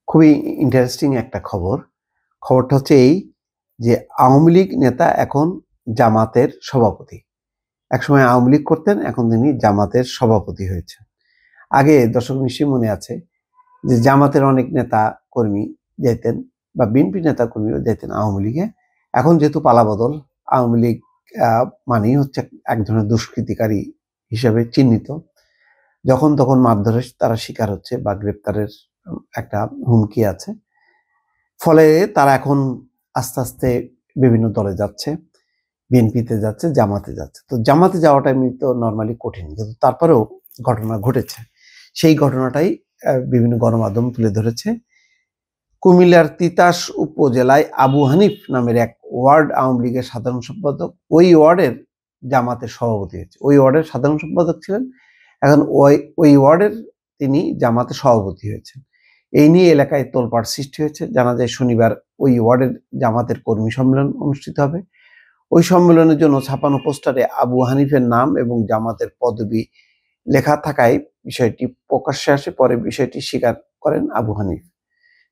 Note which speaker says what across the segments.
Speaker 1: খুবই ইন্টারেস্টিং একটা খবর। খবরটা হচ্ছে এই যে আওয়ামী লীগ নেতা এখন জামাতের সভাপতি। একসময় আওয়ামী লীগ করতেন, এখন তিনি জামাতের সভাপতি হয়েছেন। আগে দর্শক নিশ্চয়ই মনে আছে যে জামাতের অনেক নেতা কর্মী যেতেন বা বিএনপি নেতা কর্মীও যেতেন আওয়ামী লীগে। এখন যেহেতু পালাবদল, আওয়ামী লীগ মানেই হচ্ছে এক ধরনের দুষ্কৃতিকারী হিসেবে চিহ্নিত। যখন তখন মারধরের তারা শিকার হচ্ছে বা গ্রেপ্তারের একটা হুমকি আছে। ফলে তারা এখন আস্তে আস্তে বিভিন্ন দলে যাচ্ছে, বিএনপিতে যাচ্ছে, জামাতে যাচ্ছে। তো জামাতে যাওয়াটা এমনি তো নর্মালি কঠিন, কিন্তু তারপরেও ঘটনা ঘটেছে। সেই ঘটনাটাই বিভিন্ন গণমাধ্যম তুলে ধরেছে। কুমিল্লার তিতাস উপজেলায় আবু হানিফ নামের এক ওয়ার্ড আওয়ামী লীগের সাধারণ সম্পাদক ওই ওয়ার্ডের জামাতের সভাপতি হয়েছে। ওই ওয়ার্ডের সাধারণ সম্পাদক ছিলেন, এখন ওই ওয়ার্ডের তিনি জামাতের সভাপতি হয়েছেন। এই নিয়ে এলাকায় তোলপাড় সৃষ্টি হয়েছে। জানা যায় শনিবার ওই ওয়ার্ডের জামাতের কর্মী সম্মেলন অনুষ্ঠিত হবে। ওই সম্মেলনের জন্য ছাপানো পোস্টারে আবু হানিফের নাম এবং জামাতের পদবি লেখা থাকায় বিষয়টি প্রকাশ্যে আসে। পরে বিষয়টি স্বীকার করেন আবু হানিফ।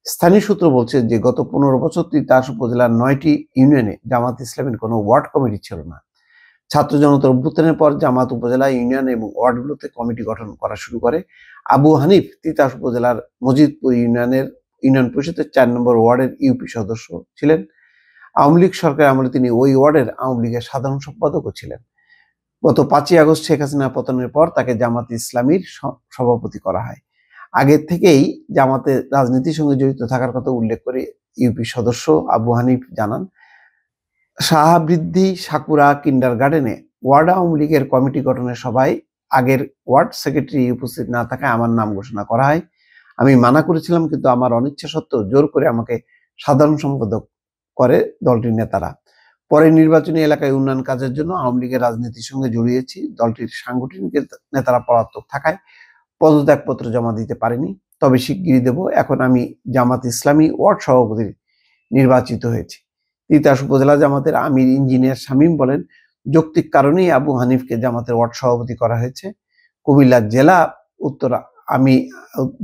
Speaker 1: স্থানীয় সূত্র বলছে যে গত 15 বছর তিতাস উপজেলার 9টি ইউনিয়নে জামাত ইসলামের কোনো ওয়ার্ড কমিটি ছিল না। ছাত্র জনতার অভ্যুত্থানের পর জামাত উপজেলা, ইউনিয়ন এবং ওয়ার্ডগুলোতে কমিটি গঠন করা শুরু করে। আবু হানিফ তিতাস উপজেলার মজিদপুর ইউনিয়ন পরিষদের 4 নম্বর ওয়ার্ডের ইউপি সদস্য ছিলেন। আওয়ামী লীগ সরকারের আমলে তিনি ওই ওয়ার্ডের আওয়ামী লীগের সাধারণ সম্পাদকও ছিলেন। গত 5ই আগস্ট শেখ হাসিনা পতনের পর তাকে জামাত ইসলামীর সভাপতি করা হয়। আগের থেকেই জামাতের রাজনীতির সঙ্গে জড়িত থাকার কথা উল্লেখ করে ইউপি সদস্য আবু হানিফ জানান, শাহাবৃদ্ধি সাকুরা কিন্ডারগার্টেনে ওয়ার্ড আওয়ামী লীগের কমিটি গঠনের সভায় আগের ওয়ার্ড সেক্রেটারি উপস্থিত না থাকায় আমার নাম ঘোষণা করা হয়। আমি মানা করেছিলাম, কিন্তু আমার অনিচ্ছা সত্ত্বেও জোর করে আমাকে সাধারণ সম্পাদক করে দলটির নেতারা। পরে নির্বাচনী এলাকায় উন্নয়ন কাজের জন্য আওয়ামী লীগের রাজনীতির সঙ্গে জড়িয়েছি। দলটির সাংগঠনিক নেতারা পলাতক থাকায় পদত্যাগপত্র জমা দিতে পারিনি, তবে শিগগিরই দেব। এখন আমি জামাত ইসলামী ওয়ার্ড সভাপতি নির্বাচিত হয়েছি। তিতাস উপজেলা জামাতের আমির ইঞ্জিনিয়ার শামীম বলেন, যৌক্তিক কারণেই আবু হানিফকে জামাতের ওয়ার্ড সভাপতি করা হয়েছে। কুমিল্লা জেলা উত্তর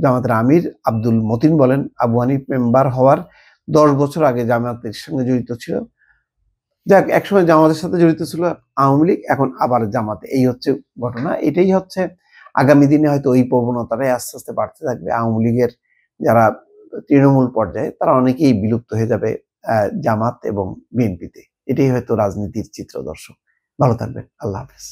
Speaker 1: জামাতের আমির আব্দুল মতিন বলেন, আবু হানিফ মেম্বার হওয়ার 10 বছর আগে জামাতের সঙ্গে জড়িত ছিল। যাক, একসময় জামাতের সাথে জড়িত ছিল আওয়ামী লীগ, এখন আবার জামাতে। এই হচ্ছে ঘটনা। এটাই হচ্ছে আগামী দিনে হয়তো ওই প্রবণতাটাই আস্তে আস্তে বাড়তে থাকবে। আওয়ামী লীগের যারা তৃণমূল পর্যায়ে তারা অনেকেই বিলুপ্ত হয়ে যাবে জামাত এবং বিএনপিতে। এটাই হয়তো রাজনীতির চিত্র। দর্শক ভালো থাকবেন। আল্লাহ হাফেজ।